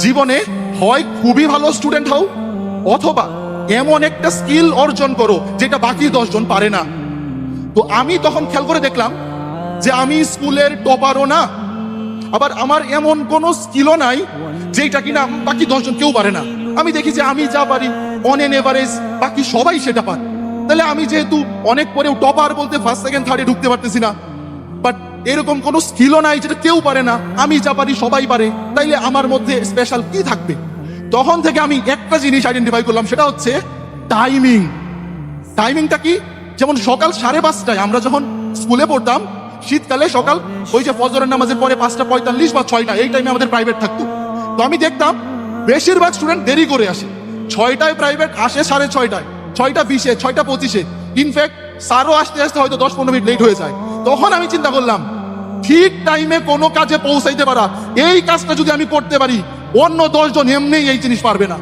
জীবনে হয় খুবই ভালো স্টুডেন্ট হও, অথবা এমন একটা স্কিল অর্জন করো যেটা বাকি 10 জন পারে না। তো আমি তখন খেয়াল করে দেখলাম যে আমি স্কুলের টপারও না, আবার আমার এমন কোনো স্কিলও নাই যেটা কিনা বাকি 10 জন কেউ পারে না। আমি দেখি যে আমি যা পারি অন এন এভারেজ বাকি সবাই সেটা পারে। তাহলে আমি যেহেতু অনেক পরেও টপার বলতে ফার্স্ট সেকেন্ড থার্ডে ঢুকতে পারতেছি না, বাট এরকম কোনো স্কিলও নাই যেটা কেউ পারে না, আমি যা পারি সবাই পারে, তাইলে আমার মধ্যে স্পেশাল কি থাকবে? তখন থেকে আমি একটা জিনিস আইডেন্টিফাই করলাম, সেটা হচ্ছে টাইমিং। টাইমিংটা কি? যেমন সকাল 5:30টায় আমরা যখন স্কুলে পড়তাম, শীতকালে সকাল ওই যে ফজরের নামাজের পরে 5:45 বা 6টা, এই টাইমে আমাদের প্রাইভেট থাকতো। তো আমি দেখতাম বেশিরভাগ স্টুডেন্ট দেরি করে আসে। 6টায় প্রাইভেট আসে 6:30টায়, 6:20-এ, 6:25-এ, ইনফ্যাক্ট স্যারও আসতে আসতে হয়তো 10-15 মিনিট লেট হয়ে যায়। তখন আমি চিন্তা করলাম, ঠিক টাইমে কোনো কাজে পৌঁছাইতে পারা, এই কাজটা যদি আমি করতে পারি, অন্য 10 জন এমনিই এই জিনিস পারবে না।